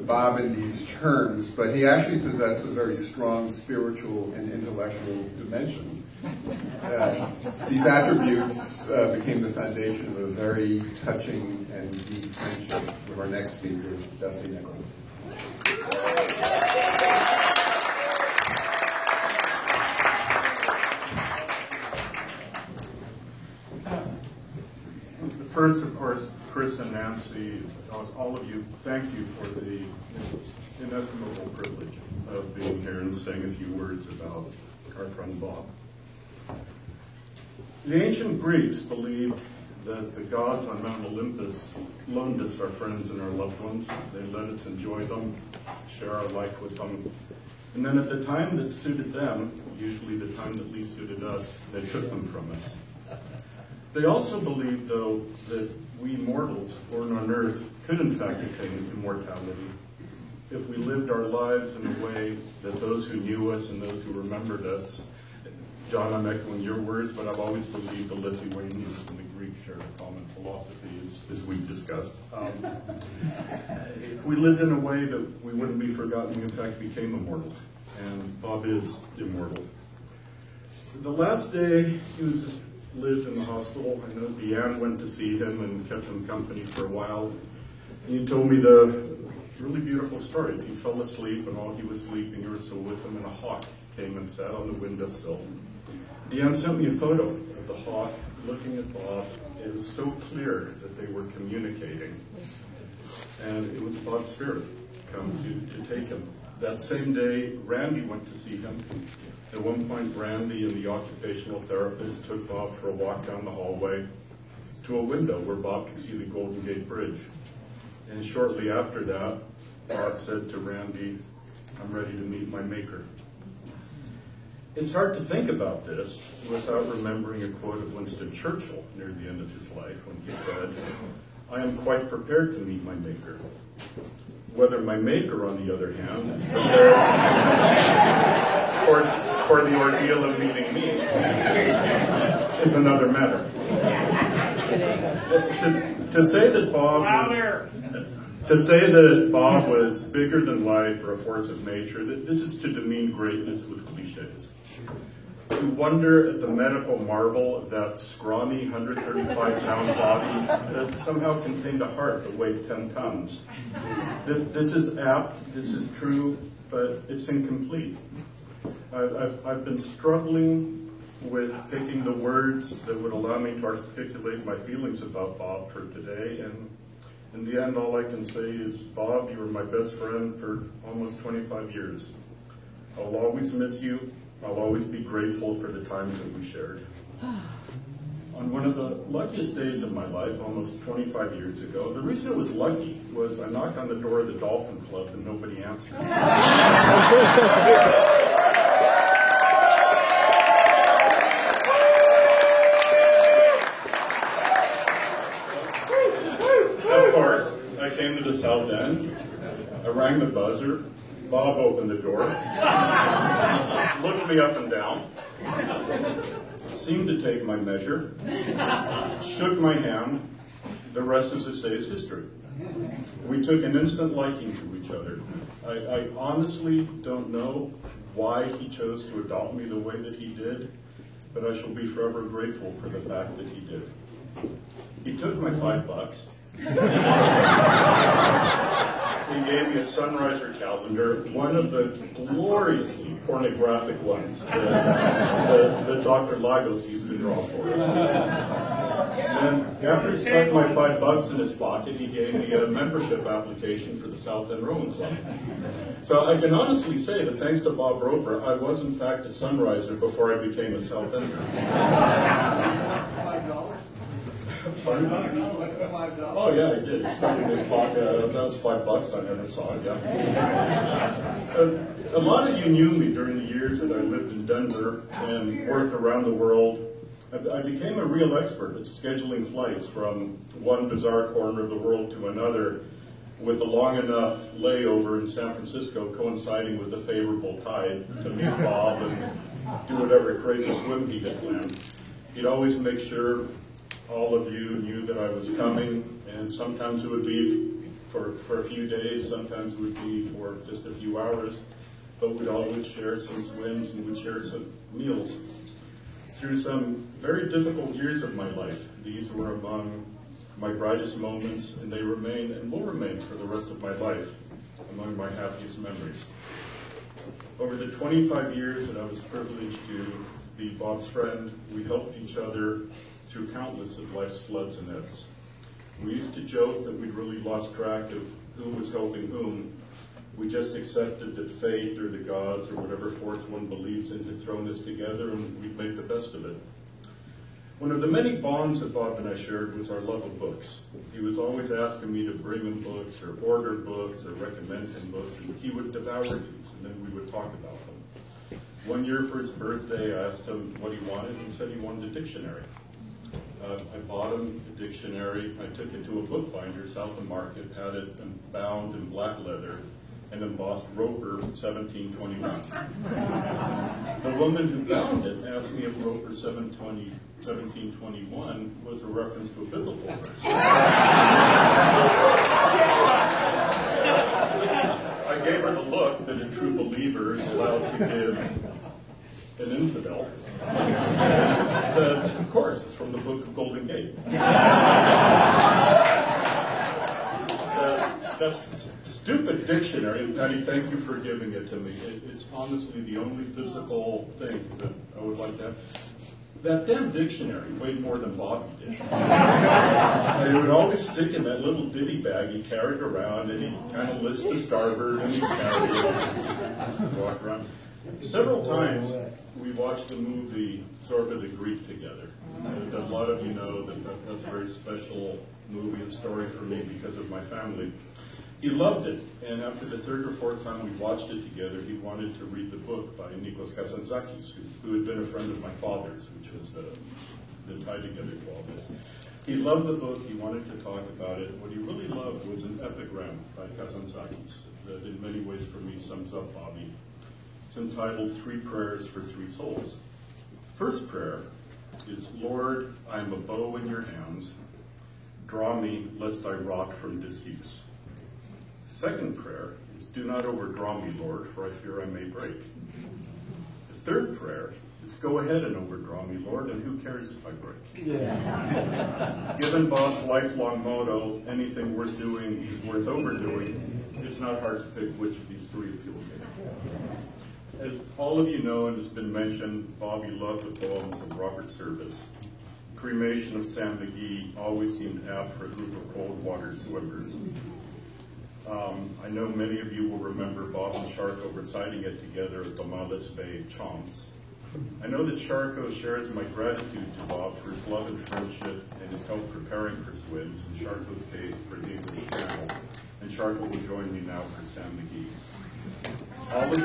Bob in these terms, but he actually possessed a very strong spiritual and intellectual dimension. These attributes became the foundation of a very touching and deep friendship with our next speaker, Dusty Nichols. First, of course, Chris and Nancy, all of you, thank you for the inestimable privilege of being here and saying a few words about our friend Bob. The ancient Greeks believed that the gods on Mount Olympus loaned us our friends and our loved ones. They let us enjoy them, share our life with them. And then at the time that suited them, usually the time that least suited us, they took them from us. They also believed, though, that we mortals born on earth could in fact attain immortality if we lived our lives in a way that those who knew us and those who remembered us, John, I'm echoing your words, but I've always believed the Lithuanians and the Greeks share a common philosophy, as we've discussed. If we lived in a way that we wouldn't be forgotten, we in fact became immortal, and Bob is immortal. The last day he lived in the hospital, I know Deanne went to see him and kept him company for a while. And he told me the really beautiful story. He fell asleep, and while he was sleeping, you were still with him, and a hawk came and sat on the windowsill. Deanne sent me a photo of the hawk looking at Bob. It was so clear that they were communicating. And it was Bob's spirit come to take him. That same day, Randy went to see him. At one point, Randy and the occupational therapist took Bob for a walk down the hallway to a window where Bob could see the Golden Gate Bridge. And shortly after that, Bob said to Randy, "I'm ready to meet my maker." It's hard to think about this without remembering a quote of Winston Churchill near the end of his life when he said, "I am quite prepared to meet my maker. Whether my maker, on the other hand, is prepared for the ordeal of meeting me is another matter." To say that Bob was bigger than life or a force of nature, this is to demean greatness with cliches. To wonder at the medical marvel of that scrawny 135-pound body that somehow contained a heart that weighed 10 tons. This is apt, this is true, but it's incomplete. I've been struggling with picking the words that would allow me to articulate my feelings about Bob for today, and in the end, all I can say is, Bob, you were my best friend for almost 25 years. I'll always miss you. I'll always be grateful for the times that we shared. On one of the luckiest days of my life, almost 25 years ago, the reason it was lucky was I knocked on the door of the Dolphin Club and nobody answered. Of course, I came to the South End. I rang the buzzer. Bob opened the door, looked me up and down, seemed to take my measure, shook my hand. The rest, as I say, is history. We took an instant liking to each other. I honestly don't know why he chose to adopt me the way that he did, but I shall be forever grateful for the fact that he did. He took my $5. He gave me a Sunriser calendar, one of the gloriously pornographic ones that Dr. Lagos used to draw for us. And after he stuck my $5 in his pocket, he gave me a membership application for the South End Rowing Club. So I can honestly say that thanks to Bob Roper, I was in fact a Sunriser before I became a South Ender. Oh yeah, I did. It stuck in his pocket. That was $5. I never saw it. Yeah. A lot of you knew me during the years that I lived in Denver and worked around the world. I became a real expert at scheduling flights from one bizarre corner of the world to another, with a long enough layover in San Francisco coinciding with the favorable tide to meet Bob and do whatever crazy swim he had planned. He'd always make sure all of you knew that I was coming, and sometimes it would be for a few days, sometimes it would be for just a few hours, but we'd always share some swims and we'd share some meals. Through some very difficult years of my life, these were among my brightest moments, and they remain and will remain for the rest of my life among my happiest memories. Over the 25 years that I was privileged to be Bob's friend, we helped each other through countless of life's floods and ebbs. We used to joke that we'd really lost track of who was helping whom. We just accepted that fate or the gods or whatever force one believes in had thrown us together, and we'd make the best of it. One of the many bonds that Bob and I shared was our love of books. He was always asking me to bring him books or order books or recommend him books, and he would devour these, and then we would talk about them. One year for his birthday, I asked him what he wanted, and he said he wanted a dictionary. I bought him a dictionary. I took it to a bookbinder south of Market, had it bound in black leather, and embossed Roper 1721. The woman who bound it asked me if Roper 1721 was a reference to a biblical verse. I gave her the look that a true believer is allowed to give an infidel. Said, of course, it's from the Book of Golden Gate. That stupid dictionary, and Patty, thank you for giving it to me. It's honestly the only physical thing that I would like to have. That damn dictionary weighed more than Bobby did. And he would always stick in that little ditty bag he carried around, and he'd kind of list to starboard, and he'd carry it and walk around. Several times we watched the movie Zorba the Greek together. And a lot of you know that's a very special movie and story for me because of my family. He loved it, and after the third or fourth time we watched it together, he wanted to read the book by Nikos Kazantzakis, who had been a friend of my father's, which was the tie together to all this. He loved the book, he wanted to talk about it. What he really loved was an epigram by Kazantzakis that in many ways for me sums up Bobby. It's entitled 3 Prayers for 3 Souls. First prayer is, Lord, I am a bow in your hands. Draw me lest I rot from disuse. Second prayer is, do not overdraw me, Lord, for I fear I may break. The third prayer is, go ahead and overdraw me, Lord, and who cares if I break? Yeah. Given Bob's lifelong motto, anything worth doing is worth overdoing, it's not hard to pick which of these 3 appeal to him. As all of you know, and has been mentioned, Bobby loved the poems of Robert Service. Cremation of Sam McGee always seemed apt for a group of cold water swimmers. I know many of you will remember Bob and Sharko reciting it together at Tomales Bay Chomps. I know that Sharko shares my gratitude to Bob for his love and friendship and his help preparing for swims, in Sharko's case for the English Channel. And Sharko will join me now for Sam McGee. All of you